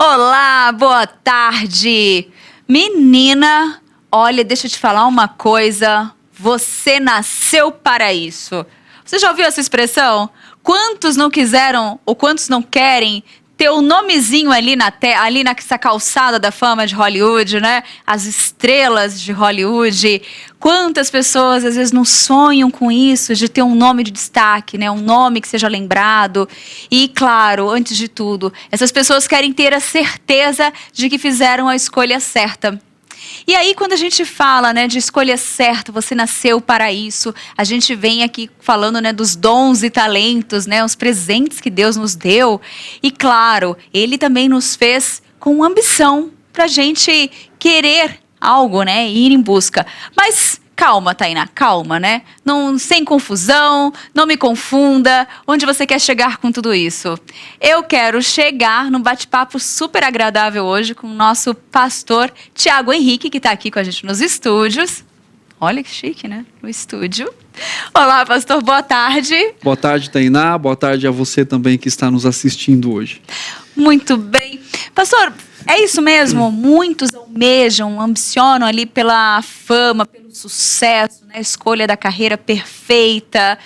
Olá, boa tarde. Menina, olha, deixa eu te falar uma coisa. Você nasceu para isso. Você já ouviu essa expressão? Quantos não quiseram ou quantos não querem ter o nomezinho ali nessa calçada da fama de Hollywood, né? As estrelas de Hollywood. Quantas pessoas às vezes não sonham com isso, de ter um nome de destaque, né? Um nome que seja lembrado. E, claro, antes de tudo, essas pessoas querem ter a certeza de que fizeram a escolha certa. E aí, quando a gente fala, né, de escolha certa, você nasceu para isso, a gente vem aqui falando, né, dos dons e talentos, né, os presentes que Deus nos deu. E claro, Ele também nos fez com ambição para a gente querer algo, né, e ir em busca. Mas calma, Tainá, calma, né? Não, sem confusão, não me confunda. Onde você quer chegar com tudo isso? Eu quero chegar num bate-papo super agradável hoje com o nosso pastor Tiago Henrique, que está aqui com a gente nos estúdios. Olha que chique, né? No estúdio. Olá, pastor, boa tarde. Boa tarde, Tainá. Boa tarde a você também que está nos assistindo hoje. Muito bem. Pastor, é isso mesmo? Muitos almejam, ambicionam ali pela fama, pelo sucesso, né? A escolha da carreira perfeita.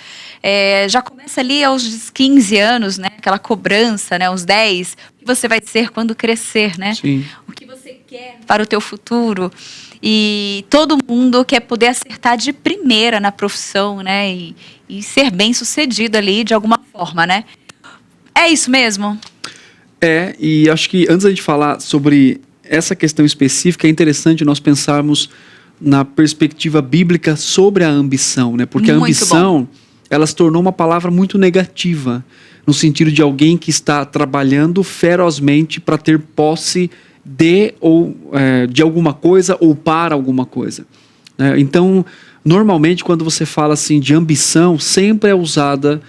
Já começa ali aos 15 anos, né? Aquela cobrança, né? Os 10. O que você vai ser quando crescer, né? Sim. O que você quer para o teu futuro. E todo mundo quer poder acertar de primeira na profissão, né? E ser bem sucedido ali de alguma forma, né? É isso mesmo? E acho que antes da gente falar sobre essa questão específica, é interessante nós pensarmos na perspectiva bíblica sobre a ambição, né? Porque a ambição, ela se tornou uma palavra muito negativa, no sentido de alguém que está trabalhando ferozmente para ter posse de alguma coisa ou para alguma coisa, né? Então, normalmente, quando você fala assim de ambição, sempre é usada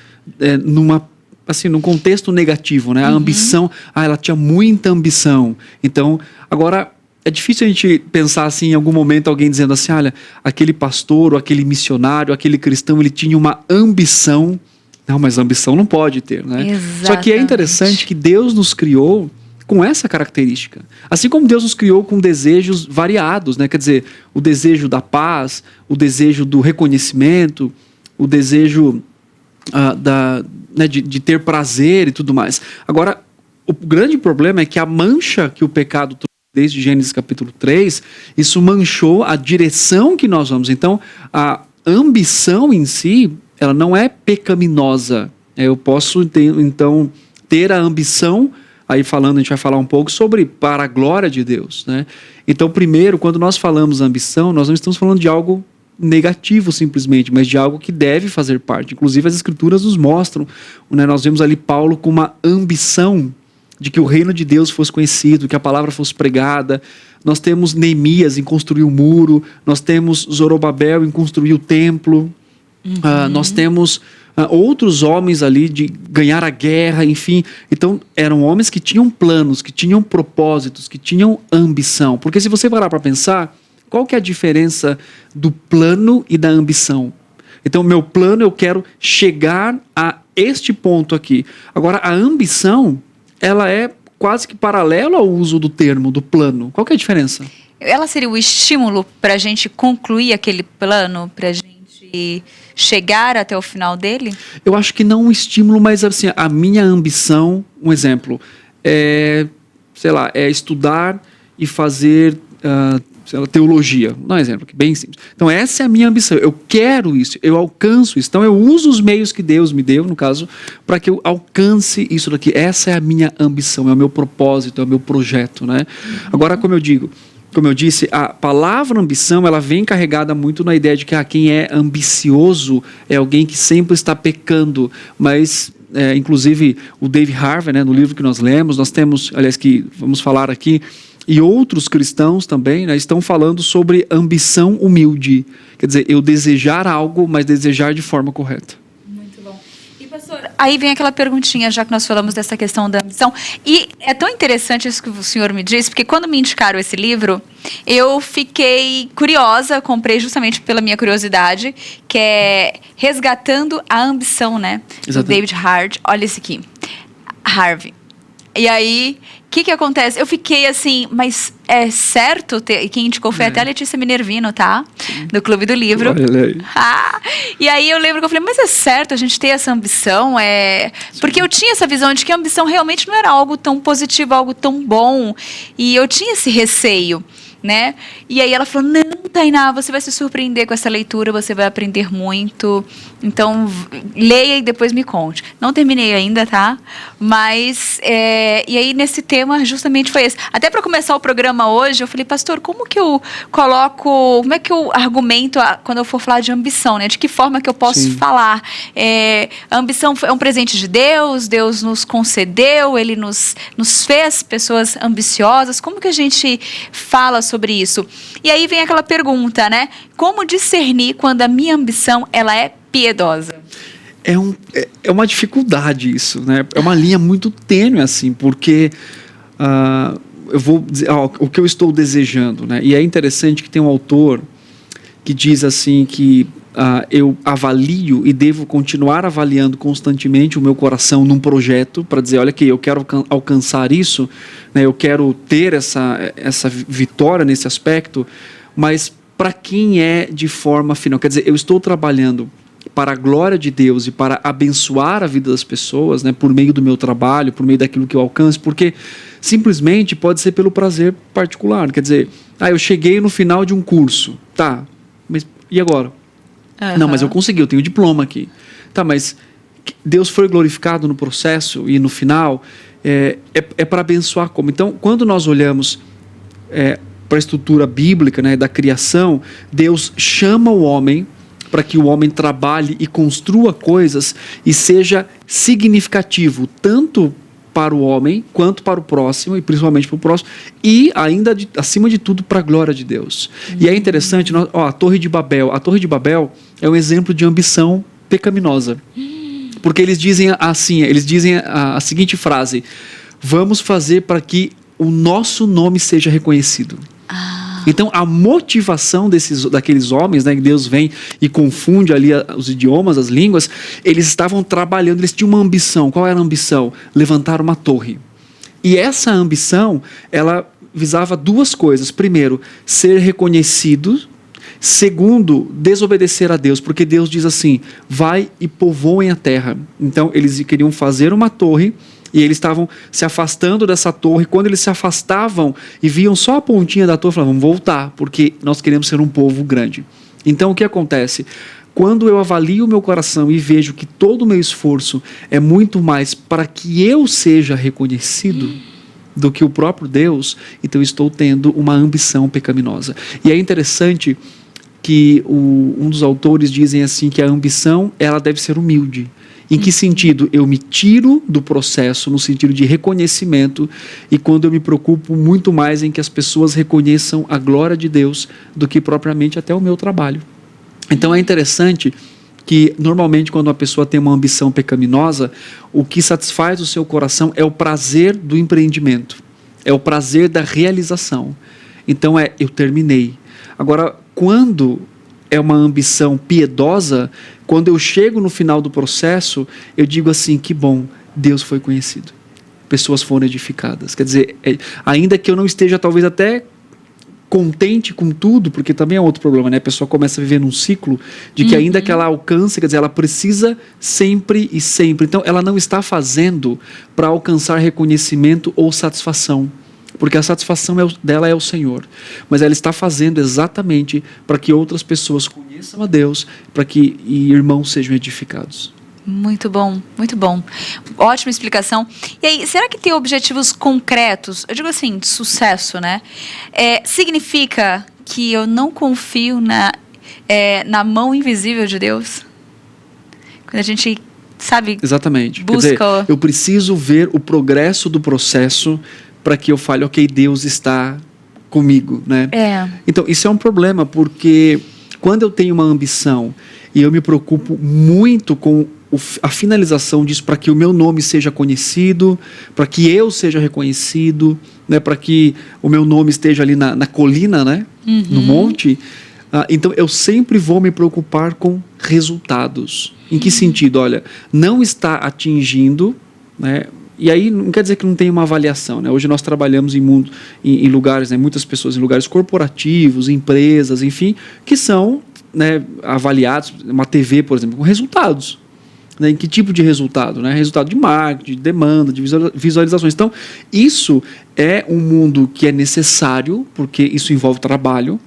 num contexto negativo, né? A ambição, ela tinha muita ambição. Então, agora, é difícil a gente pensar assim, em algum momento, alguém dizendo assim, olha, aquele pastor, ou aquele missionário, aquele cristão, ele tinha uma ambição. Não, mas ambição não pode ter, né? Exatamente. Só que é interessante que Deus nos criou com essa característica. Assim como Deus nos criou com desejos variados, né? Quer dizer, o desejo da paz, o desejo do reconhecimento, o desejo de ter prazer e tudo mais. Agora, o grande problema é que a mancha que o pecado trouxe desde Gênesis capítulo 3, isso manchou a direção que nós vamos. Então, a ambição em si, ela não é pecaminosa. Eu posso, então, ter a ambição, aí falando, a gente vai falar um pouco sobre para a glória de Deus, né? Então, primeiro, quando nós falamos ambição, nós não estamos falando de algo negativo simplesmente, mas de algo que deve fazer parte. Inclusive as escrituras nos mostram, né, nós vemos ali Paulo com uma ambição de que o reino de Deus fosse conhecido, que a palavra fosse pregada. Nós temos Neemias em construir o muro, nós temos Zorobabel em construir o templo, nós temos outros homens ali de ganhar a guerra, enfim. Então eram homens que tinham planos, que tinham propósitos, que tinham ambição. Porque se você parar para pensar, qual que é a diferença do plano e da ambição? Então, meu plano, eu quero chegar a este ponto aqui. Agora, a ambição, ela é quase que paralela ao uso do termo, do plano. Qual que é a diferença? Ela seria o estímulo para a gente concluir aquele plano, para a gente chegar até o final dele? Eu acho que não um estímulo, mas assim, a minha ambição, um exemplo, é estudar e fazer teologia, dá um exemplo aqui, bem simples. Então essa é a minha ambição, eu quero isso, eu alcanço isso, então eu uso os meios que Deus me deu, no caso, para que eu alcance isso daqui. Essa é a minha ambição, é o meu propósito, é o meu projeto, né? Agora, como eu disse, a palavra ambição, ela vem carregada muito na ideia de que quem é ambicioso é alguém que sempre está pecando, mas inclusive o Dave Harvey, né, no livro que nós lemos, nós temos, aliás, que vamos falar aqui, e outros cristãos também, né, estão falando sobre ambição humilde. Quer dizer, eu desejar algo, mas desejar de forma correta. Muito bom. E, pastor, aí vem aquela perguntinha, já que nós falamos dessa questão da ambição. E é tão interessante isso que o senhor me disse, porque quando me indicaram esse livro, eu fiquei curiosa, comprei justamente pela minha curiosidade, que é Resgatando a Ambição, né? Do David Harvey. Olha esse aqui. Harvey. E aí, o que acontece? Eu fiquei assim, mas é certo ter... E quem indicou foi até a Letícia Minervino, tá? Do Clube do Livro. Olha aí. E aí eu lembro que eu falei, mas é certo a gente ter essa ambição? Porque eu tinha essa visão de que a ambição realmente não era algo tão positivo, algo tão bom. E eu tinha esse receio, né? E aí ela falou, não, Tainá, você vai se surpreender com essa leitura, você vai aprender muito. Então, leia e depois me conte. Não terminei ainda, tá? Mas, e aí nesse tema justamente foi esse. Até para começar o programa hoje, eu falei, pastor, como que eu coloco, como é que eu argumento quando eu for falar de ambição, né? De que forma que eu posso falar? A ambição é um presente de Deus, Deus nos concedeu, Ele nos fez pessoas ambiciosas. Como que a gente fala sobre isso? E aí vem aquela pergunta, né? Como discernir quando a minha ambição, ela é piedosa? É uma dificuldade isso, né? É uma linha muito tênue, assim, porque eu vou dizer o que eu estou desejando, né? E é interessante que tem um autor que diz assim que eu avalio e devo continuar avaliando constantemente o meu coração num projeto para dizer, olha aqui, eu quero alcançar isso, né? Eu quero ter essa vitória nesse aspecto, mas para quem é de forma final, quer dizer, eu estou trabalhando para a glória de Deus e para abençoar a vida das pessoas, né, por meio do meu trabalho, por meio daquilo que eu alcanço, porque simplesmente pode ser pelo prazer particular, quer dizer, eu cheguei no final de um curso, tá, mas e agora? Não, mas eu consegui, eu tenho diploma aqui. Tá, mas Deus foi glorificado no processo e no final é para abençoar como? Então, quando nós olhamos para a estrutura bíblica, né, da criação, Deus chama o homem para que o homem trabalhe e construa coisas e seja significativo, tanto para o homem, quanto para o próximo, e principalmente para o próximo, e ainda, acima de tudo, para a glória de Deus. E é interessante, a Torre de Babel é um exemplo de ambição pecaminosa. Porque eles dizem assim, a seguinte frase, vamos fazer para que o nosso nome seja reconhecido. Então, a motivação daqueles homens, né, que Deus vem e confunde ali os idiomas, as línguas, eles estavam trabalhando, eles tinham uma ambição. Qual era a ambição? Levantar uma torre. E essa ambição, ela visava duas coisas. Primeiro, ser reconhecido. Segundo, desobedecer a Deus, porque Deus diz assim, vai e povoem a terra. Então, eles queriam fazer uma torre, e eles estavam se afastando dessa torre. Quando eles se afastavam e viam só a pontinha da torre, falavam, vamos voltar, porque nós queremos ser um povo grande. Então, o que acontece? Quando eu avalio o meu coração e vejo que todo o meu esforço é muito mais para que eu seja reconhecido do que o próprio Deus, então eu estou tendo uma ambição pecaminosa. E é interessante que um dos autores dizem assim, que a ambição ela deve ser humilde. Em que sentido? Eu me tiro do processo no sentido de reconhecimento e quando eu me preocupo muito mais em que as pessoas reconheçam a glória de Deus do que propriamente até o meu trabalho. Então é interessante que normalmente quando uma pessoa tem uma ambição pecaminosa, o que satisfaz o seu coração é o prazer do empreendimento, é o prazer da realização. Então eu terminei. Agora, quando é uma ambição piedosa, quando eu chego no final do processo, eu digo assim, que bom, Deus foi conhecido. Pessoas foram edificadas. Quer dizer, ainda que eu não esteja talvez até contente com tudo, porque também é outro problema, né? A pessoa começa a viver num ciclo de que ainda que ela alcance, quer dizer, ela precisa sempre e sempre. Então, ela não está fazendo para alcançar reconhecimento ou satisfação. Porque a satisfação dela é o Senhor. Mas ela está fazendo exatamente para que outras pessoas conheçam a Deus, para que irmãos sejam edificados. Muito bom, muito bom. Ótima explicação. E aí, será que ter objetivos concretos, eu digo assim, de sucesso, né? Significa que eu não confio na mão invisível de Deus? Quando a gente, sabe, exatamente. Busca... Quer dizer, eu preciso ver o progresso do processo para que eu fale, ok, Deus está comigo, né? Então, isso é um problema, porque quando eu tenho uma ambição e eu me preocupo muito com a finalização disso, para que o meu nome seja conhecido, para que eu seja reconhecido, né? Para que o meu nome esteja ali na colina, né? No monte, então eu sempre vou me preocupar com resultados. Em que sentido? Olha, não está atingindo, né? E aí não quer dizer que não tem uma avaliação, né? Hoje nós trabalhamos em lugares, né? Muitas pessoas em lugares corporativos, empresas, enfim, que são, né, avaliados, uma TV, por exemplo, com resultados. Né? Em que tipo de resultado? Né? Resultado de marketing, de demanda, de visualizações. Então, isso é um mundo que é necessário, porque isso envolve trabalho,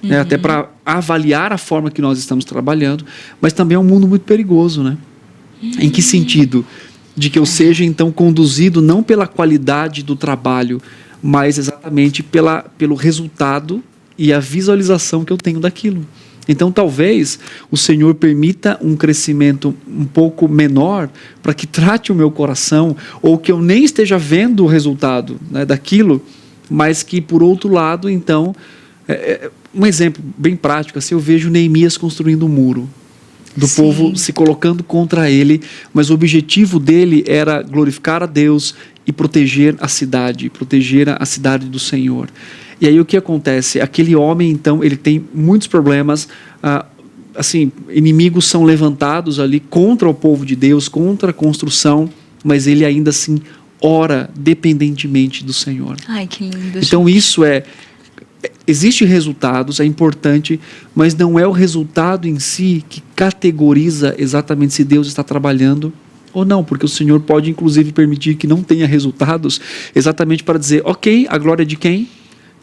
né? Até para avaliar a forma que nós estamos trabalhando, mas também é um mundo muito perigoso, né? Em que sentido? De que eu seja, então, conduzido não pela qualidade do trabalho, mas exatamente pelo resultado e a visualização que eu tenho daquilo. Então, talvez o Senhor permita um crescimento um pouco menor para que trate o meu coração, ou que eu nem esteja vendo o resultado, né, daquilo, mas que, por outro lado, então, um exemplo bem prático, assim, eu vejo Neemias construindo um muro, do Sim. povo se colocando contra ele, mas o objetivo dele era glorificar a Deus e proteger a cidade do Senhor. E aí o que acontece? Aquele homem, então, ele tem muitos problemas, assim, inimigos são levantados ali contra o povo de Deus, contra a construção, mas ele ainda assim ora dependentemente do Senhor. Ai, que lindo. Então isso existem resultados, é importante, mas não é o resultado em si que categoriza exatamente se Deus está trabalhando ou não, porque o Senhor pode inclusive permitir que não tenha resultados, exatamente para dizer, ok, a glória é de quem?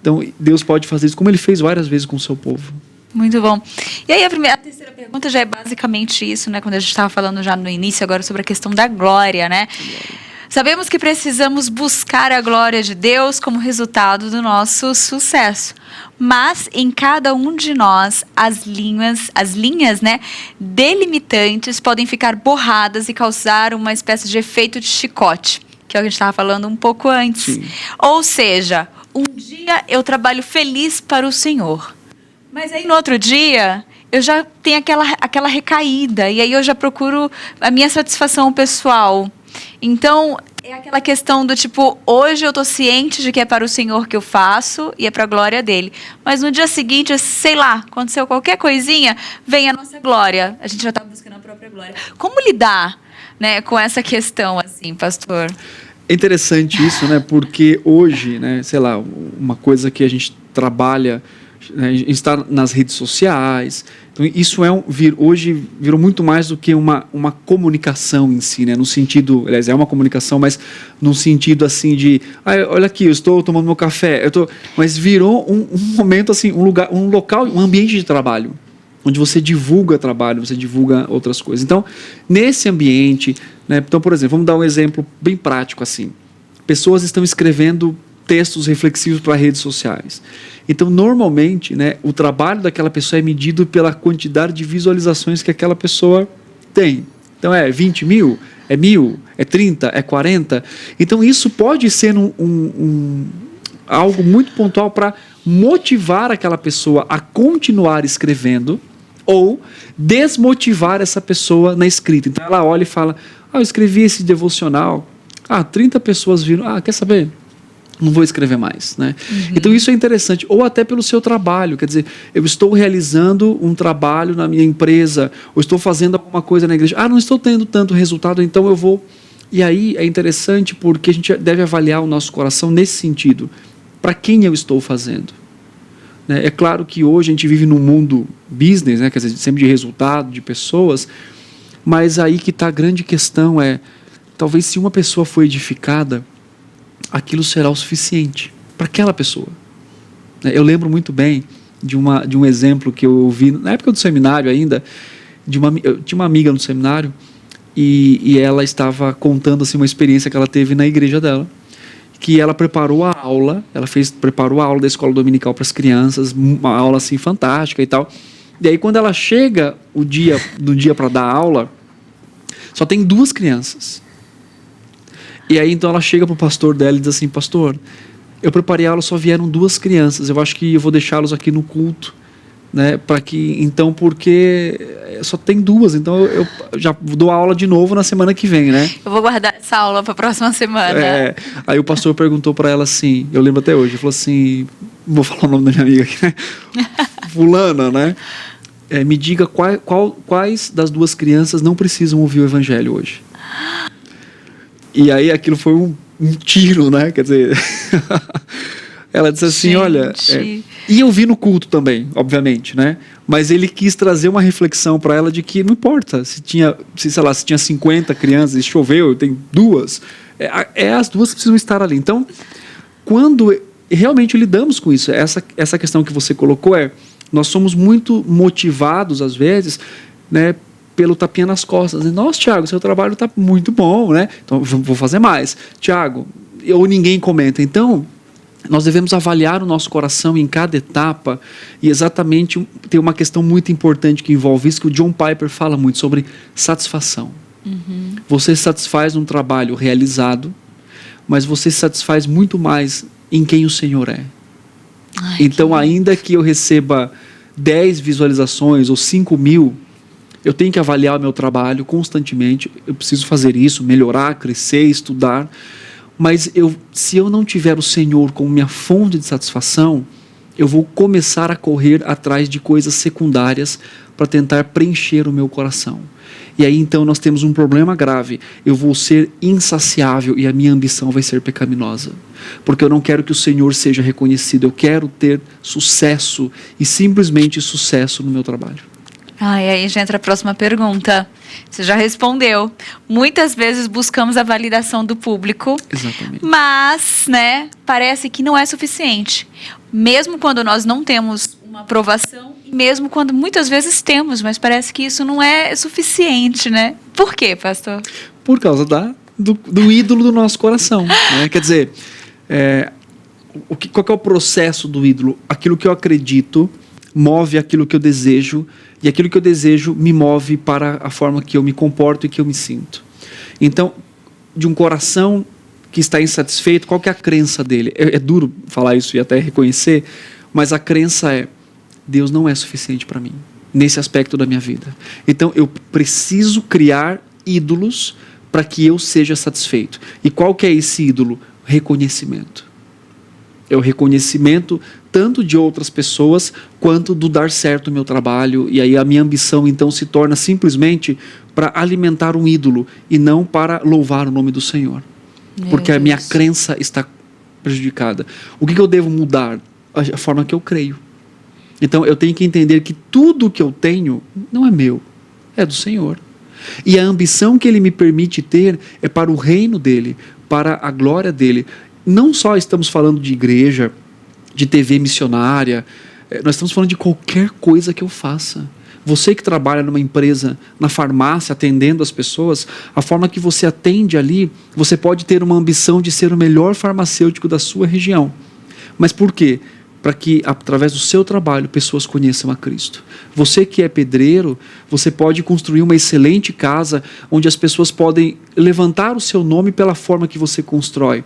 Então Deus pode fazer isso, como Ele fez várias vezes com o seu povo. Muito bom. E aí a terceira pergunta já é basicamente isso, né? Quando a gente estava falando já no início, agora sobre a questão da glória, né? Sabemos que precisamos buscar a glória de Deus como resultado do nosso sucesso. Mas em cada um de nós, as linhas, né, delimitantes podem ficar borradas e causar uma espécie de efeito de chicote, que é o que a gente estava falando um pouco antes. Sim. Ou seja, um dia eu trabalho feliz para o Senhor, mas aí no outro dia eu já tenho aquela recaída, e aí eu já procuro a minha satisfação pessoal. Então, é aquela questão do tipo, hoje eu estou ciente de que é para o Senhor que eu faço e é para a glória dele. Mas no dia seguinte, sei lá, aconteceu qualquer coisinha, vem a nossa glória. A gente já está buscando a própria glória. Como lidar, né, com essa questão, assim, pastor? É interessante isso, né? Porque hoje, né, sei lá, uma coisa que a gente trabalha, né, a gente está nas redes sociais. Então, isso hoje virou muito mais do que uma comunicação em si, né? No sentido, aliás, é uma comunicação, mas no sentido assim de, olha aqui, eu estou tomando meu café, mas virou um momento assim, um local, um ambiente de trabalho, onde você divulga trabalho, você divulga outras coisas. Então, nesse ambiente, né? Então, por exemplo, vamos dar um exemplo bem prático assim. Pessoas estão escrevendo textos reflexivos para redes sociais. Então, normalmente, né, o trabalho daquela pessoa é medido pela quantidade de visualizações que aquela pessoa tem. Então, 20 mil, 1.000, 30, 40. Então, isso pode ser algo muito pontual para motivar aquela pessoa a continuar escrevendo ou desmotivar essa pessoa na escrita. Então, ela olha e fala, eu escrevi esse devocional, 30 pessoas viram, quer saber? Não vou escrever mais, né? Uhum. Então isso é interessante, ou até pelo seu trabalho, quer dizer, eu estou realizando um trabalho na minha empresa, ou estou fazendo alguma coisa na igreja, não estou tendo tanto resultado, então eu vou... E aí é interessante porque a gente deve avaliar o nosso coração nesse sentido, para quem eu estou fazendo? Né? É claro que hoje a gente vive num mundo business, né? Quer dizer, sempre de resultado, de pessoas, mas aí que está a grande questão talvez se uma pessoa foi edificada, aquilo será o suficiente para aquela pessoa. Eu lembro muito bem de um exemplo que eu ouvi na época do seminário ainda, eu tinha uma amiga no seminário e ela estava contando assim, uma experiência que ela teve na igreja dela, que ela preparou a aula da escola dominical para as crianças, uma aula assim fantástica e tal. E aí quando ela chega no dia para dar aula, só tem 2 crianças. E aí, então, ela chega para o pastor dela e diz assim, pastor, eu preparei a aula, só vieram 2 crianças, eu acho que eu vou deixá-los aqui no culto, né, porque só tem 2, então eu já dou a aula de novo na semana que vem, né? Eu vou guardar essa aula para a próxima semana. Aí o pastor perguntou para ela assim, eu lembro até hoje, ele falou assim, vou falar o nome da minha amiga aqui, né? Fulana, né? Me diga quais das 2 crianças não precisam ouvir o evangelho hoje. E aí aquilo foi um tiro, né? Quer dizer, ela disse assim, olha... E eu vi no culto também, obviamente, né? Mas ele quis trazer uma reflexão para ela de que não importa se tinha 50 crianças e choveu, tem 2, as 2 precisam estar ali. Então, quando realmente lidamos com isso, essa questão que você colocou nós somos muito motivados, às vezes, né, pelo tapinha nas costas. Nossa, Tiago, seu trabalho está muito bom, né? Então, vou fazer mais. Tiago, ou ninguém comenta. Então, nós devemos avaliar o nosso coração em cada etapa e exatamente tem uma questão muito importante que envolve isso, que o John Piper fala muito sobre satisfação. Você se satisfaz num trabalho realizado, mas você se satisfaz muito mais em quem o Senhor é. Então, ainda que eu receba 10 visualizações ou 5.000, eu tenho que avaliar o meu trabalho constantemente, eu preciso fazer isso, melhorar, crescer, estudar. Mas se eu não tiver o Senhor como minha fonte de satisfação, eu vou começar a correr atrás de coisas secundárias para tentar preencher o meu coração. E aí então nós temos um problema grave. Eu vou ser insaciável e a minha ambição vai ser pecaminosa. Porque eu não quero que o Senhor seja reconhecido, eu quero ter sucesso e simplesmente sucesso no meu trabalho. E aí já entra a próxima pergunta. Você já respondeu. Muitas vezes buscamos a validação do público. Exatamente. Mas, né, parece que não é suficiente. Mesmo quando nós não temos uma aprovação, e mesmo quando muitas vezes temos, mas parece que isso não é suficiente, né? Por quê, pastor? Por causa do ídolo do nosso coração. Né? Quer dizer, qual que é o processo do ídolo? Aquilo que eu acredito move aquilo que eu desejo, e aquilo que eu desejo me move para a forma que eu me comporto e que eu me sinto. Então, de um coração que está insatisfeito, qual que é a crença dele? É duro falar isso e até reconhecer, mas a crença é: Deus não é suficiente para mim, nesse aspecto da minha vida. Então, eu preciso criar ídolos para que eu seja satisfeito. E qual que é esse ídolo? Reconhecimento. É o reconhecimento tanto de outras pessoas, quanto do dar certo o meu trabalho, e aí a minha ambição então se torna simplesmente para alimentar um ídolo, e não para louvar o nome do Senhor. Porque a minha crença está prejudicada. O que eu devo mudar? A forma que eu creio. Então eu tenho que entender que tudo que eu tenho não é meu, é do Senhor. E a ambição que Ele me permite ter é para o reino dEle, para a glória dEle. Não só estamos falando de igreja, de TV missionária, nós estamos falando de qualquer coisa que eu faça. Você que trabalha numa empresa, na farmácia, atendendo as pessoas, a forma que você atende ali, você pode ter uma ambição de ser o melhor farmacêutico da sua região. Mas por quê? Para que, através do seu trabalho, pessoas conheçam a Cristo. Você que é pedreiro, você pode construir uma excelente casa, onde as pessoas podem levantar o seu nome pela forma que você constrói,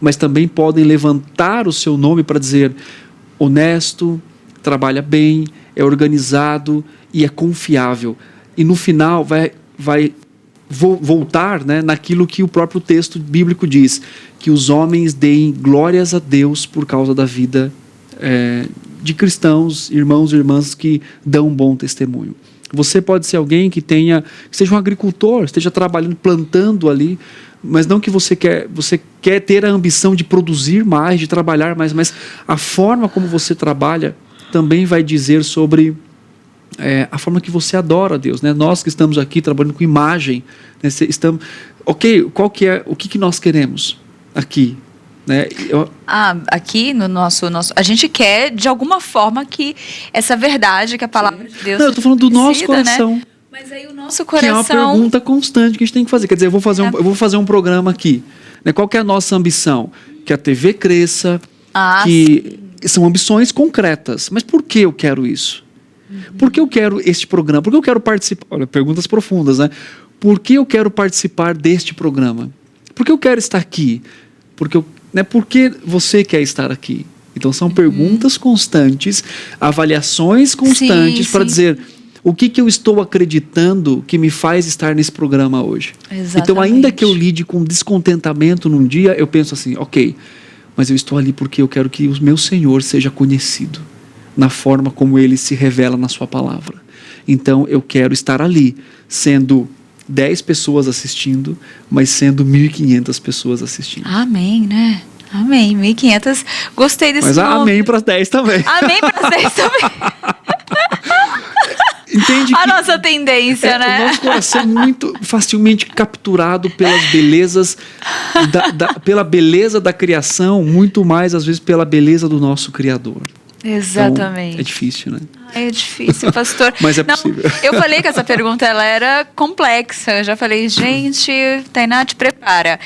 mas também podem levantar o seu nome para dizer: honesto, trabalha bem, é organizado e é confiável. E no final vai voltar, né, naquilo que o próprio texto bíblico diz, que os homens deem glórias a Deus por causa da vida de cristãos, irmãos e irmãs que dão um bom testemunho. Você pode ser alguém que seja um agricultor, esteja trabalhando, plantando ali, mas não que você quer ter a ambição de produzir mais, de trabalhar mais, mas a forma como você trabalha também vai dizer sobre a forma que você adora a Deus, né? Nós que estamos aqui trabalhando com imagem, né? Qual que é, o que nós queremos aqui? Né? Aqui no nosso, a gente quer de alguma forma que essa verdade, que a palavra de Deus... Não, eu estou falando do nosso coração. Né? Mas aí o nosso coração... Que é uma pergunta constante que a gente tem que fazer. Quer dizer, eu vou fazer um programa aqui. Né? Qual que é a nossa ambição? Que a TV cresça, são ambições concretas. Mas por que eu quero isso? Por que eu quero este programa? Por que eu quero participar? Olha, perguntas profundas, né? Por que eu quero participar deste programa? Por que eu quero estar aqui? Por que você quer estar aqui? Então são perguntas constantes, avaliações constantes para dizer... O que eu estou acreditando que me faz estar nesse programa hoje? Exatamente. Então, ainda que eu lide com descontentamento num dia, eu penso assim, ok, mas eu estou ali porque eu quero que o meu Senhor seja conhecido na forma como Ele se revela na sua palavra. Então, eu quero estar ali, sendo 10 pessoas assistindo, mas sendo 1.500 pessoas assistindo. Amém, né? Amém. 1.500. Gostei desse Mas nome. amém para as 10 também. Amém para as 10 também. Entende A que nossa tendência, né? o nosso coração é muito facilmente capturado pelas belezas, pela beleza da criação, muito mais às vezes pela beleza do nosso Criador. Exatamente. Então, é difícil, né? É difícil, pastor. Mas é possível. Eu falei que essa pergunta ela era complexa. Eu já falei, gente, Tainá, te prepara.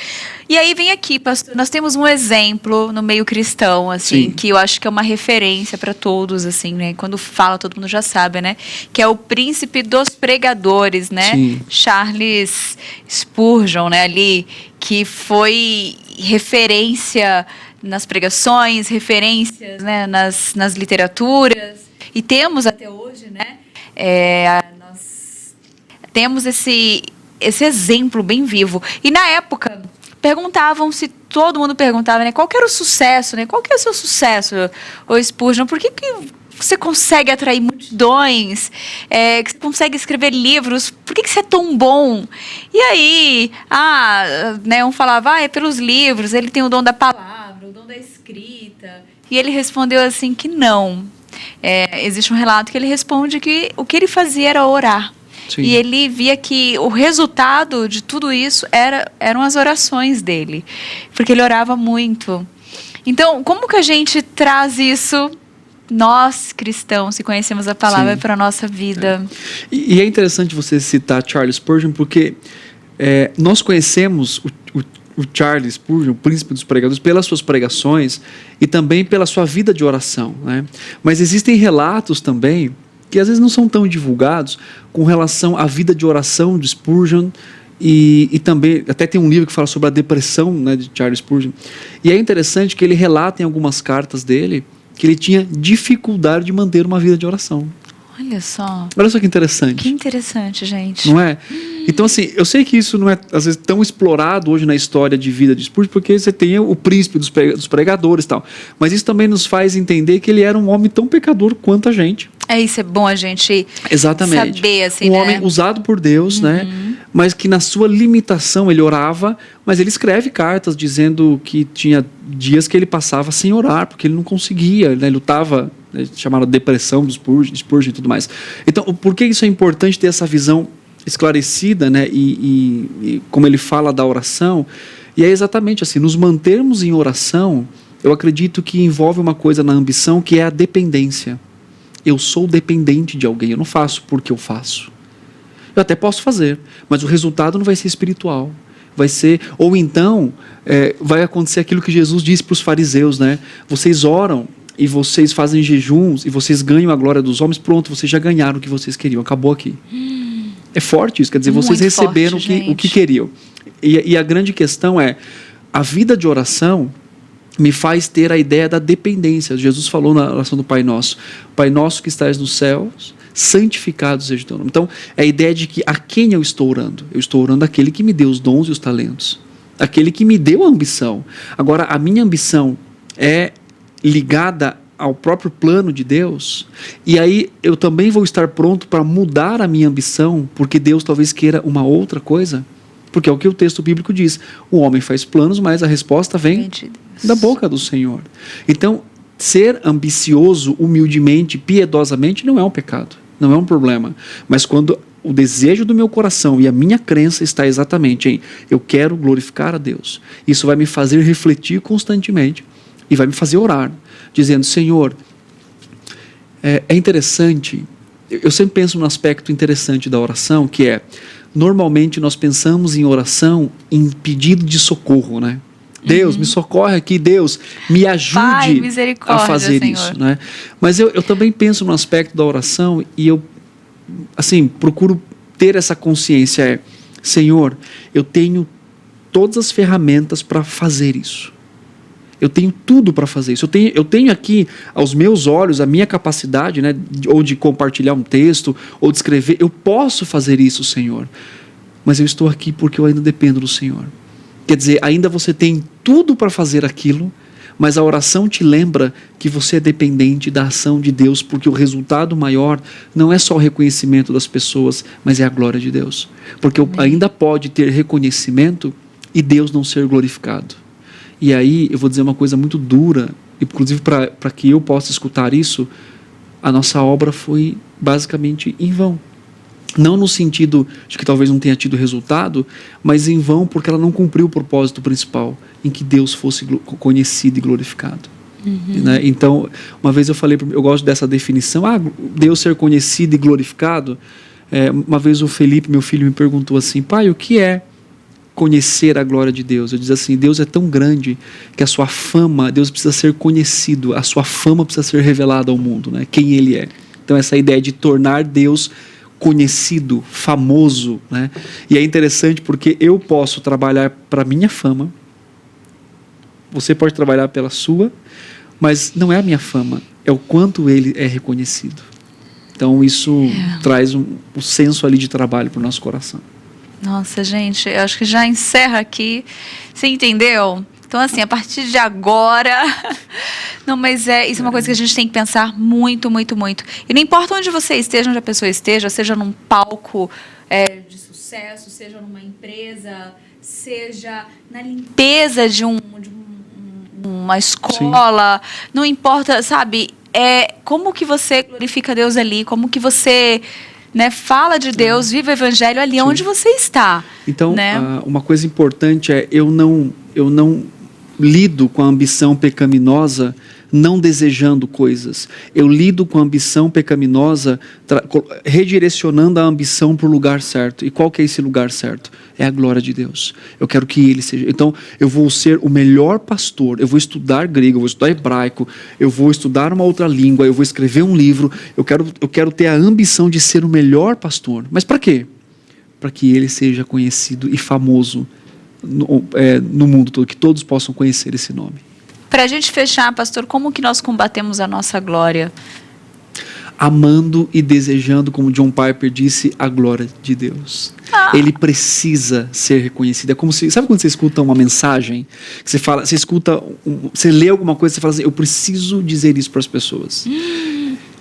E aí vem aqui, pastor, nós temos um exemplo no meio cristão, assim, Sim. que eu acho que é uma referência para todos, assim, né? Quando fala, todo mundo já sabe, né? Que é o príncipe dos pregadores, né? Sim. Charles Spurgeon, né? Ali, que foi referência nas pregações, referências, né? nas literaturas. E temos até hoje, né? Nós temos esse exemplo bem vivo. E na época perguntavam, se todo mundo perguntava, né? Qual que era o sucesso, né? Qual que é o seu sucesso, ô Spurgeon? Por que você consegue atrair multidões? Que você consegue escrever livros? Por que você é tão bom? E aí, né? Um falava, é pelos livros, ele tem o dom da palavra, o dom da escrita. E ele respondeu assim que não. Existe um relato que ele responde que o que ele fazia era orar. Sim. E ele via que o resultado de tudo isso eram as orações dele, porque ele orava muito. Então, como que a gente traz isso, nós cristãos, se conhecemos a palavra, para a nossa vida? E é interessante você citar Charles Spurgeon, porque nós conhecemos o Charles Spurgeon, o príncipe dos pregadores, pelas suas pregações e também pela sua vida de oração, né? Mas existem relatos também que às vezes não são tão divulgados com relação à vida de oração de Spurgeon e também, até tem um livro que fala sobre a depressão, né, de Charles Spurgeon. E é interessante que ele relata em algumas cartas dele que ele tinha dificuldade de manter uma vida de oração. Olha só. Olha só que interessante. Que interessante, gente. Não é? Então, assim, eu sei que isso não é, às vezes, tão explorado hoje na história de vida de Spurgeon, porque você tem o príncipe dos pregadores e tal. Mas isso também nos faz entender que ele era um homem tão pecador quanto a gente. Isso é bom a gente saber, assim, um né? homem usado por Deus, né? Mas que na sua limitação ele orava, mas ele escreve cartas dizendo que tinha dias que ele passava sem orar, porque ele não conseguia, né? Ele lutava, né? Chamaram de depressão dos Spurgeon e tudo mais. Então, por que isso é importante ter essa visão esclarecida, né? E como ele fala da oração, e é exatamente assim, nos mantermos em oração, eu acredito que envolve uma coisa na ambição, que é a dependência. Eu sou dependente de alguém, eu não faço porque eu faço. Eu até posso fazer, mas o resultado não vai ser espiritual. Vai ser, ou então, vai acontecer aquilo que Jesus disse para os fariseus, né? Vocês oram e vocês fazem jejuns e vocês ganham a glória dos homens, pronto, vocês já ganharam o que vocês queriam, acabou aqui. É forte isso, quer dizer, vocês receberam o que queriam. E a grande questão é, a vida de oração me faz ter a ideia da dependência. Jesus falou na oração do Pai Nosso: Pai Nosso que estás nos céus, santificado seja o teu nome. Então, é a ideia de que a quem eu estou orando? Eu estou orando àquele que me deu os dons e os talentos. Aquele que me deu a ambição. Agora, a minha ambição é ligada ao próprio plano de Deus, e aí eu também vou estar pronto para mudar a minha ambição, porque Deus talvez queira uma outra coisa. Porque é o que o texto bíblico diz. O homem faz planos, mas a resposta vem da boca do Senhor. Então, ser ambicioso, humildemente, piedosamente, não é um pecado. Não é um problema. Mas quando o desejo do meu coração e a minha crença está exatamente em eu quero glorificar a Deus, isso vai me fazer refletir constantemente e vai me fazer orar, dizendo: Senhor, é interessante, eu sempre penso num aspecto interessante da oração, que é, normalmente nós pensamos em oração em pedido de socorro, né? Deus, me socorre aqui, Deus, me ajude a fazer Senhor. isso, né? Mas eu também penso no aspecto da oração e eu, assim, procuro ter essa consciência, Senhor, eu tenho todas as ferramentas para fazer isso. Eu tenho tudo para fazer isso. Eu tenho aqui, aos meus olhos, a minha capacidade, né, ou de compartilhar um texto, ou de escrever. Eu posso fazer isso, Senhor. Mas eu estou aqui porque eu ainda dependo do Senhor. Quer dizer, ainda você tem tudo para fazer aquilo, mas a oração te lembra que você é dependente da ação de Deus, porque o resultado maior não é só o reconhecimento das pessoas, mas é a glória de Deus. Porque ainda pode ter reconhecimento e Deus não ser glorificado. E aí eu vou dizer uma coisa muito dura, inclusive para que eu possa escutar isso, a nossa obra foi basicamente em vão. Não no sentido de que talvez não tenha tido resultado, mas em vão porque ela não cumpriu o propósito principal, em que Deus fosse conhecido e glorificado. Né? Então, uma vez eu falei, eu gosto dessa definição, Deus ser conhecido e glorificado. Uma vez o Felipe, meu filho, me perguntou assim, pai, o que é conhecer a glória de Deus? Eu disse assim, Deus é tão grande que a sua fama, Deus precisa ser conhecido, a sua fama precisa ser revelada ao mundo, né? Quem Ele é. Então essa ideia de tornar Deus conhecido, famoso, né? E é interessante porque eu posso trabalhar para minha fama, você pode trabalhar pela sua, mas não é a minha fama, é o quanto Ele é reconhecido. Então isso traz um senso ali de trabalho para o nosso coração. Nossa, gente, eu acho que já encerra aqui. Você entendeu? Então, assim, a partir de agora... Não, mas isso é uma coisa que a gente tem que pensar muito, muito, muito. E não importa onde você esteja, onde a pessoa esteja, seja num palco de sucesso, seja numa empresa, seja na limpeza de uma escola, sim, não importa, sabe? Como que você glorifica Deus ali, como que você... né, fala de Deus, vive o evangelho ali, sim, onde você está. Então, né? Uma coisa importante é eu não lido com a ambição pecaminosa não desejando coisas. Eu lido com a ambição pecaminosa redirecionando a ambição para o lugar certo. E qual que é esse lugar certo? É a glória de Deus. Eu quero que Ele seja... Então, eu vou ser o melhor pastor, eu vou estudar grego, eu vou estudar hebraico, eu vou estudar uma outra língua, eu vou escrever um livro, eu quero ter a ambição de ser o melhor pastor. Mas para quê? Para que Ele seja conhecido e famoso no mundo todo, que todos possam conhecer esse nome. Para a gente fechar, pastor, como que nós combatemos a nossa glória? Amando e desejando, como John Piper disse, a glória de Deus. Ele precisa ser reconhecido. É como se, sabe quando você escuta uma mensagem, que você lê alguma coisa, você fala assim, eu preciso dizer isso para as pessoas.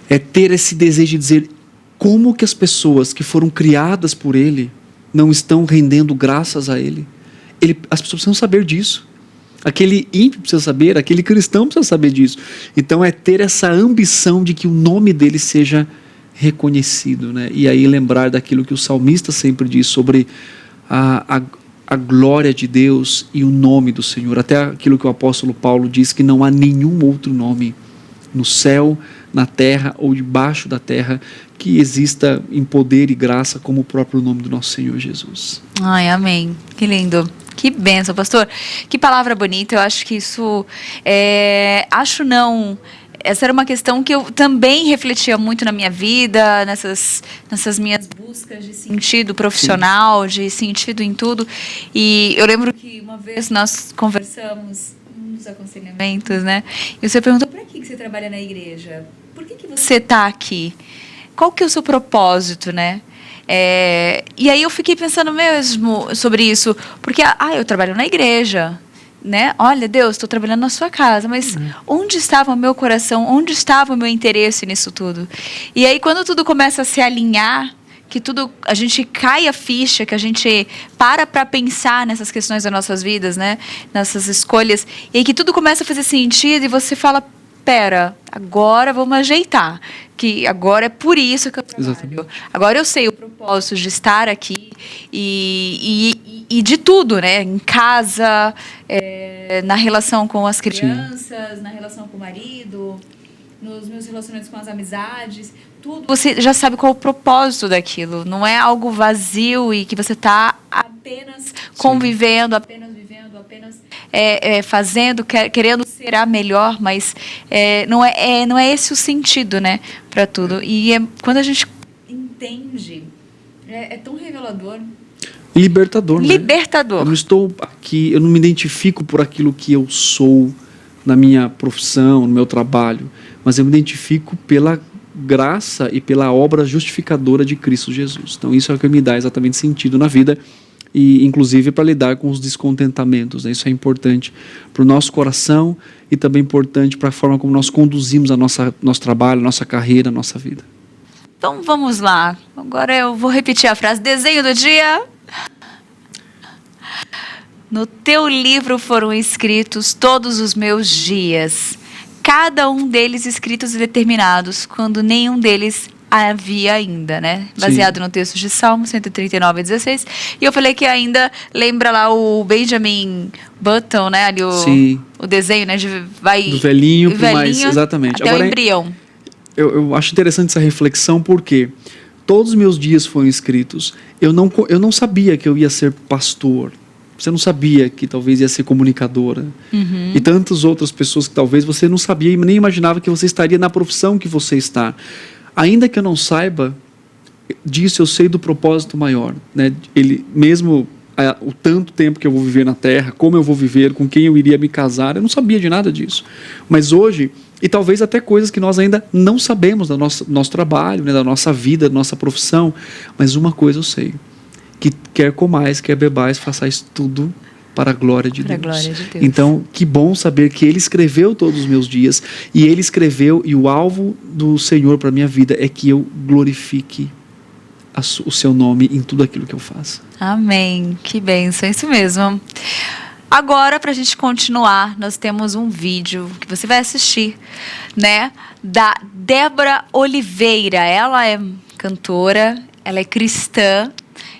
É ter esse desejo de dizer como que as pessoas que foram criadas por Ele não estão rendendo graças a Ele. As pessoas precisam saber disso. Aquele ímpio precisa saber, aquele cristão precisa saber disso. Então é ter essa ambição de que o nome dele seja reconhecido, né? E aí lembrar daquilo que o salmista sempre diz sobre a glória de Deus e o nome do Senhor. Até aquilo que o apóstolo Paulo diz, que não há nenhum outro nome no céu, na terra ou debaixo da terra que exista em poder e graça como o próprio nome do nosso Senhor Jesus. Ai, amém. Que lindo. Que bênção, pastor. Que palavra bonita. Eu acho que isso... Essa era uma questão que eu também refletia muito na minha vida, nessas minhas buscas de sentido profissional, sim, de sentido em tudo. E eu lembro que uma vez nós conversamos nos aconselhamentos, né? E você perguntou, para que você trabalha na igreja? Por que você está aqui? Qual que é o seu propósito, né? E aí eu fiquei pensando mesmo sobre isso, porque eu trabalho na igreja, né? Olha, Deus, estou trabalhando na sua casa, mas onde estava o meu coração? Onde estava o meu interesse nisso tudo? E aí quando tudo começa a se alinhar, que a gente cai a ficha, que a gente para pensar nessas questões das nossas vidas, né? Nessas escolhas, e aí que tudo começa a fazer sentido e você fala, pera, agora vamos ajeitar, que agora é por isso que eu trabalho. Exatamente. Agora eu sei o propósito de estar aqui e de tudo, né? Em casa, na relação com as crianças, sim, na relação com o marido, nos meus relacionamentos com as amizades, tudo. Você já sabe qual é o propósito daquilo. Não é algo vazio e que você está apenas convivendo, sim, apenas vivendo, apenas fazendo, querendo ser a melhor, mas não é esse o sentido, né, para tudo. E quando a gente entende, é tão revelador. Libertador, né? Libertador. Eu não estou aqui, eu não me identifico por aquilo que eu sou na minha profissão, no meu trabalho, mas eu me identifico pela graça e pela obra justificadora de Cristo Jesus. Então isso é o que me dá exatamente sentido na vida. e inclusive para lidar com os descontentamentos, né? Isso é importante para o nosso coração e também importante para a forma como nós conduzimos nosso trabalho, nossa carreira, nossa vida. Então vamos lá. Agora eu vou repetir a frase. Desenho do dia. No teu livro foram escritos todos os meus dias, cada um deles escritos e determinados, quando nenhum deles havia ainda, né? Baseado no texto de Salmo 139:16. E eu falei que ainda lembra lá o Benjamin Button, né? Ali o desenho, né? Do velhinho pro mais... Exatamente. Até agora, o embrião. Eu acho interessante essa reflexão porque todos os meus dias foram escritos. Eu não sabia que eu ia ser pastor. Você não sabia que talvez ia ser comunicadora. Uhum. E tantas outras pessoas que talvez você não sabia e nem imaginava que você estaria na profissão que você está. Ainda que eu não saiba disso, eu sei do propósito maior, né? Ele, mesmo o tanto tempo que eu vou viver na Terra, como eu vou viver, com quem eu iria me casar, eu não sabia de nada disso. Mas hoje, e talvez até coisas que nós ainda não sabemos do nosso trabalho, né? Da nossa vida, da nossa profissão, mas uma coisa eu sei, que quer comais, quer bebais, façais tudo para a glória de Deus. Glória de Deus. Então, que bom saber que Ele escreveu todos os meus dias, e Ele escreveu, e o alvo do Senhor para a minha vida é que eu glorifique o seu nome em tudo aquilo que eu faço. Amém. Que bênção, é isso mesmo. Agora, para a gente continuar, nós temos um vídeo que você vai assistir, né? Da Débora Oliveira. Ela é cantora, ela é cristã,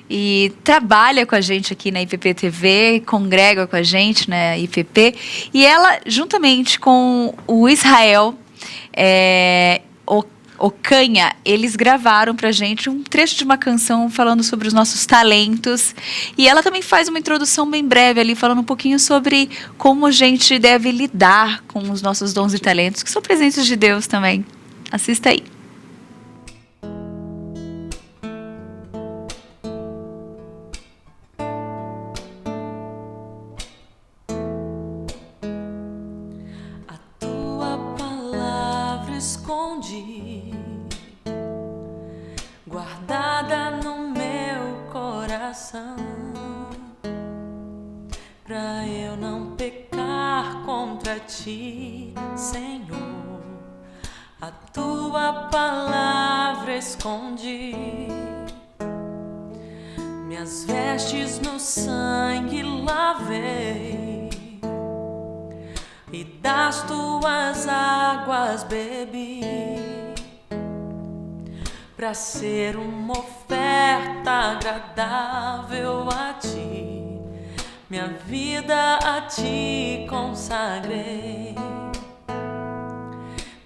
e trabalha com a gente aqui na IPP TV, congrega com a gente na IPP, e ela, juntamente com o Israel Ocanha, eles gravaram pra gente um trecho de uma canção falando sobre os nossos talentos, e ela também faz uma introdução bem breve ali, falando um pouquinho sobre como a gente deve lidar com os nossos dons e talentos, que são presentes de Deus também. Assista aí. Escondi, guardada no meu coração, pra eu não pecar contra ti, Senhor. A tua palavra escondi, minhas vestes no sangue lavei, e das tuas águas bebi, pra ser uma oferta agradável a ti, minha vida a ti consagrei.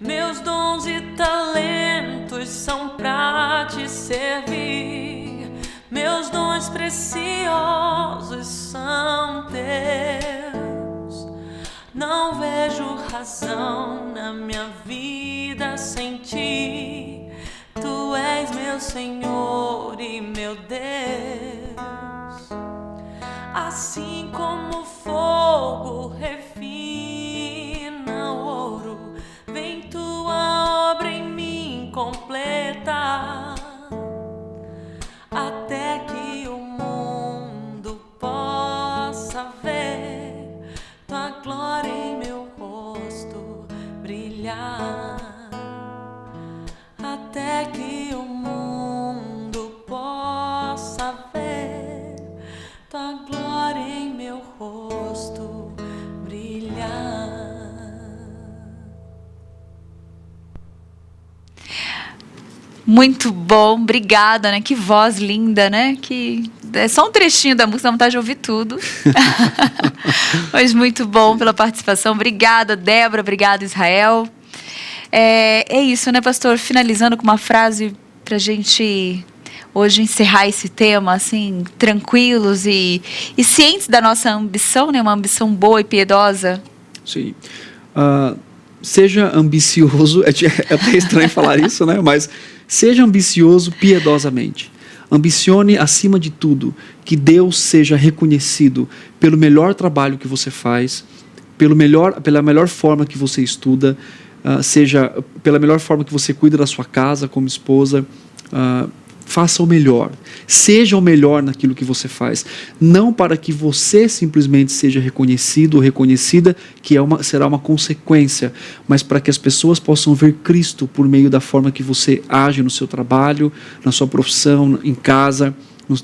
Meus dons e talentos são pra te servir, meus dons preciosos são teus. Não vejo razão na minha vida sem ti. Tu és meu Senhor e meu Deus. Assim como o fogo refina o ouro, vem tua obra em mim completar, até que o mundo possa ver tua glória em meu rosto brilhar, até que o mundo possa ver tua glória em meu rosto brilhar. Muito bom, obrigada, né? Que voz linda, né? Que é só um trechinho da música, dá vontade de ouvir tudo. Mas muito bom pela participação. Obrigada, Débora. Obrigada, Israel. É isso, né, pastor? Finalizando com uma frase pra gente hoje encerrar esse tema, assim, tranquilos e cientes da nossa ambição, né? Uma ambição boa e piedosa. Sim. Seja ambicioso, é até estranho falar isso, né? Mas seja ambicioso piedosamente. Ambicione, acima de tudo, que Deus seja reconhecido pelo melhor trabalho que você faz, pela melhor forma que você estuda, seja pela melhor forma que você cuida da sua casa como esposa. faça o melhor. Seja o melhor naquilo que você faz. Não para que você simplesmente seja reconhecido ou reconhecida, que será uma consequência, mas para que as pessoas possam ver Cristo por meio da forma que você age no seu trabalho, na sua profissão, em casa,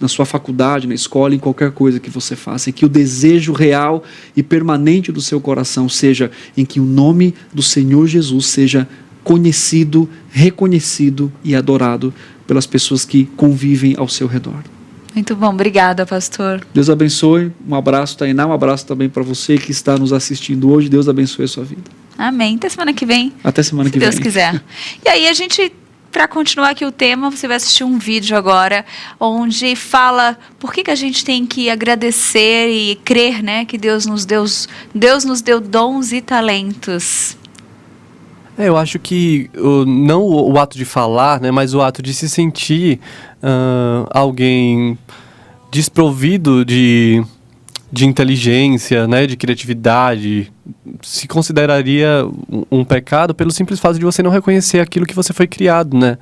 na sua faculdade, na escola, em qualquer coisa que você faça. E que o desejo real e permanente do seu coração seja em que o nome do Senhor Jesus seja conhecido, reconhecido e adorado pelas pessoas que convivem ao seu redor. Muito bom, obrigada, pastor. Deus abençoe, um abraço, Tainá, um abraço também para você que está nos assistindo hoje. Deus abençoe a sua vida. Amém. Até semana que vem. Até semana que vem. Se Deus quiser. E aí a gente, para continuar aqui o tema, você vai assistir um vídeo agora onde fala por que a gente tem que agradecer e crer, né, que Deus nos deu dons e talentos. Eu acho que não o ato de falar, né, mas o ato de se sentir alguém desprovido de inteligência, né, de criatividade, se consideraria um pecado pelo simples fato de você não reconhecer aquilo que você foi criado, né?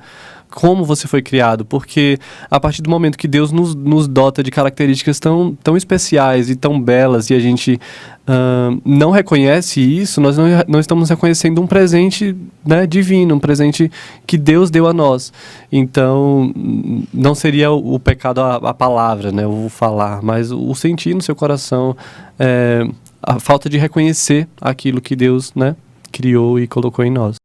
Como você foi criado, porque a partir do momento que Deus nos dota de características tão especiais e tão belas e a gente não reconhece isso, nós não estamos reconhecendo um presente, né, divino, um presente que Deus deu a nós. Então, não seria o pecado a palavra, né, o falar, mas o sentir no seu coração, a falta de reconhecer aquilo que Deus, né, criou e colocou em nós.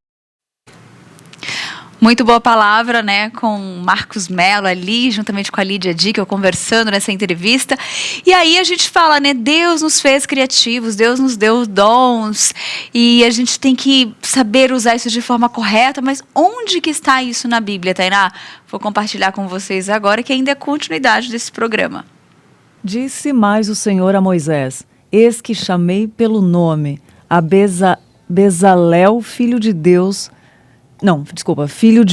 Muito boa palavra, né, com Marcos Mello ali, juntamente com a Lídia Dickel, conversando nessa entrevista. E aí a gente fala, né, Deus nos fez criativos, Deus nos deu dons, e a gente tem que saber usar isso de forma correta, mas onde que está isso na Bíblia, Tainá? Vou compartilhar com vocês agora, que ainda é continuidade desse programa. Disse mais o Senhor a Moisés: eis que chamei pelo nome a Bezalel, filho de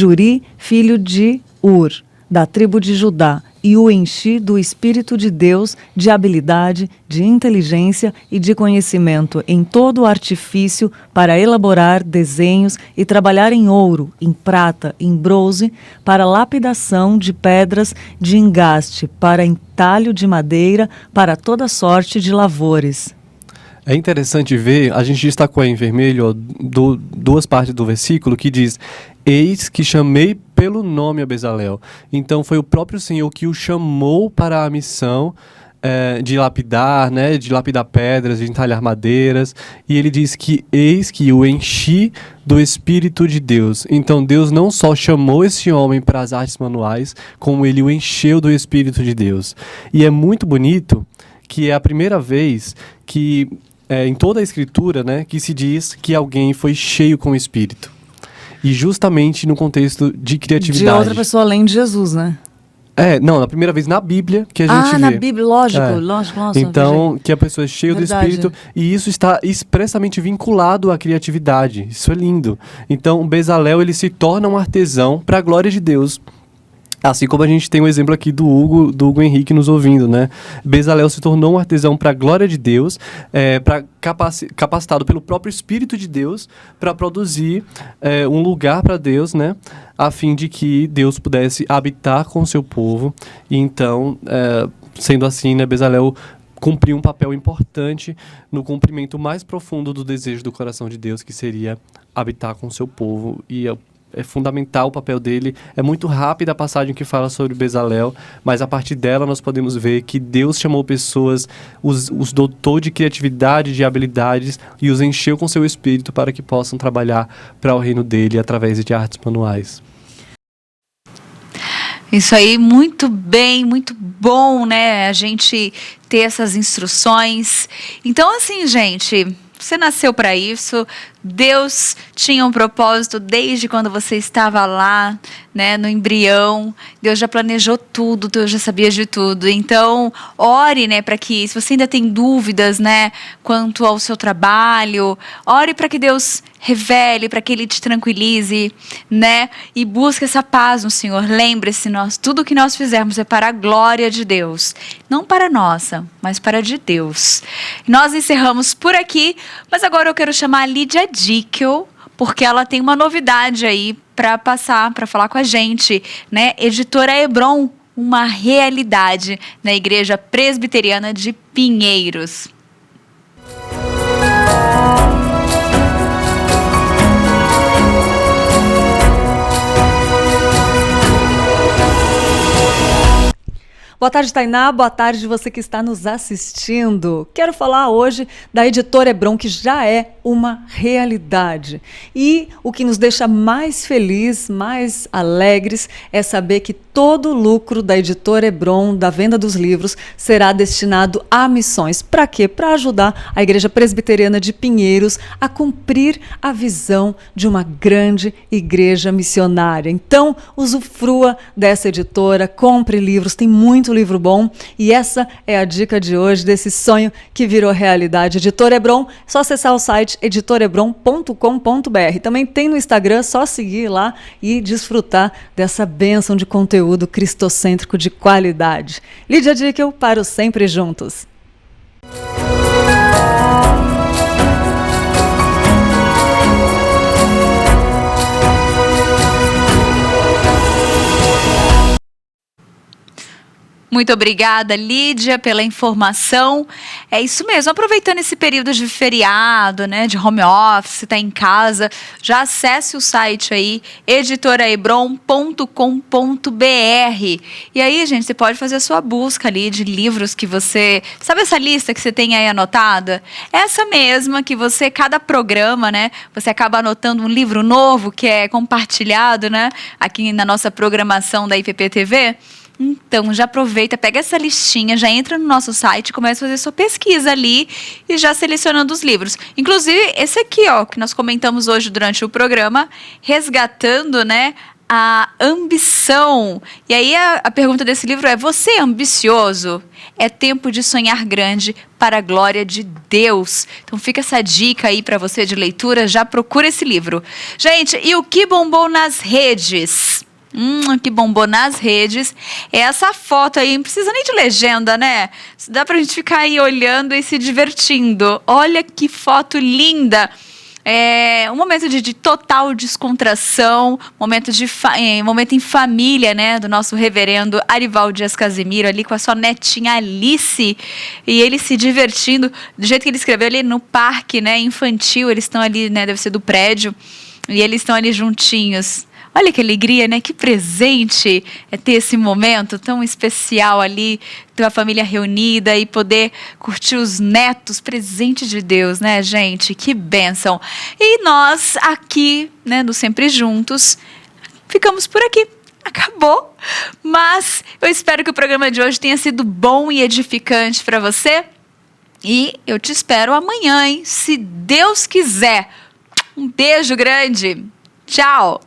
Uri, filho de Ur, da tribo de Judá, e o enchi do Espírito de Deus, de habilidade, de inteligência e de conhecimento em todo o artifício para elaborar desenhos e trabalhar em ouro, em prata, em bronze, para lapidação de pedras de engaste, para entalho de madeira, para toda sorte de lavores. É interessante ver, a gente destacou aí em vermelho duas partes do versículo que diz: eis que chamei pelo nome a Bezalel. Então foi o próprio Senhor que o chamou para a missão de lapidar, né, de lapidar pedras, de entalhar madeiras, e ele diz que eis que o enchi do Espírito de Deus. Então Deus não só chamou esse homem para as artes manuais, como ele o encheu do Espírito de Deus. E é muito bonito que é a primeira vez que em toda a Escritura, né, que se diz que alguém foi cheio com o Espírito. E justamente no contexto de criatividade. De outra pessoa além de Jesus, né? Não, na primeira vez na Bíblia que a gente vê. Na Bíblia, lógico. Nossa, então, que a pessoa é cheia do Espírito, e isso está expressamente vinculado à criatividade. Isso é lindo. Então, o Bezalel, ele se torna um artesão para a glória de Deus. Assim como a gente tem um exemplo aqui do Hugo Henrique nos ouvindo, né? Bezalel se tornou um artesão para a glória de Deus, capacitado pelo próprio Espírito de Deus para produzir um lugar para Deus, né? A fim de que Deus pudesse habitar com o seu povo. E então, sendo assim, né, Bezalel cumpriu um papel importante no cumprimento mais profundo do desejo do coração de Deus, que seria habitar com o seu povo. E é fundamental o papel dele. É muito rápida a passagem que fala sobre Bezalel, mas a partir dela nós podemos ver que Deus chamou pessoas, os dotou de criatividade, de habilidades, e os encheu com seu Espírito para que possam trabalhar para o reino dele através de artes manuais. Isso aí, muito bem, muito bom, né? A gente ter essas instruções. Então, assim, gente, você nasceu para isso. Deus tinha um propósito desde quando você estava lá, né, no embrião. Deus já planejou tudo, Deus já sabia de tudo. Então, ore, né, para que, se você ainda tem dúvidas, né, quanto ao seu trabalho, ore para que Deus revele, para que Ele te tranquilize, né, e busque essa paz no Senhor. Lembre-se, tudo que nós fizermos é para a glória de Deus, não para a nossa, mas para a de Deus. Nós encerramos por aqui, mas agora eu quero chamar a Lídia Dickel porque ela tem uma novidade aí para passar, para falar com a gente, né? Editora Hebron, uma realidade na Igreja Presbiteriana de Pinheiros. Boa tarde, Tainá. Boa tarde, você que está nos assistindo. Quero falar hoje da Editora Hebron, que já é uma realidade. E o que nos deixa mais felizes, mais alegres, é saber que todo o lucro da Editora Hebron, da venda dos livros, será destinado a missões. Para quê? Para ajudar a Igreja Presbiteriana de Pinheiros a cumprir a visão de uma grande igreja missionária. Então, usufrua dessa editora, compre livros, tem muito livro bom, e essa é a dica de hoje desse sonho que virou realidade. Editora Hebron, só acessar o site editorebron.com.br. Também tem no Instagram, só seguir lá e desfrutar dessa bênção de conteúdo cristocêntrico de qualidade. Lídia Dickel para o Sempre Juntos. Muito obrigada, Lídia, pela informação. É isso mesmo, aproveitando esse período de feriado, né, de home office, está em casa, já acesse o site aí, editoraebron.com.br. E aí, gente, você pode fazer a sua busca ali de livros que você... Sabe essa lista que você tem aí anotada? Essa mesma que você, cada programa, né, você acaba anotando um livro novo que é compartilhado, né, aqui na nossa programação da IPP-TV. Então, já aproveita, pega essa listinha, já entra no nosso site, começa a fazer sua pesquisa ali e já selecionando os livros. Inclusive, esse aqui, ó, que nós comentamos hoje durante o programa, resgatando, né, a ambição. E aí, a pergunta desse livro é: você é ambicioso? É tempo de sonhar grande para a glória de Deus. Então, fica essa dica aí para você de leitura, já procura esse livro. Gente, e o que bombou nas redes? Que bombou nas redes é essa foto aí, não precisa nem de legenda, né? Dá pra gente ficar aí olhando e se divertindo. Olha que foto linda! É um momento de total descontração, momento em família, né? Do nosso reverendo Arivaldo Dias Casimiro ali com a sua netinha Alice, e ele se divertindo do jeito que ele escreveu ali no parque, né? Infantil, eles estão ali, né? Deve ser do prédio, e eles estão ali juntinhos. Olha que alegria, né? Que presente é ter esse momento tão especial ali, ter a família reunida e poder curtir os netos, presente de Deus, né, gente? Que bênção. E nós aqui, né, do Sempre Juntos, ficamos por aqui. Acabou. Mas eu espero que o programa de hoje tenha sido bom e edificante para você. E eu te espero amanhã, hein? Se Deus quiser. Um beijo grande. Tchau.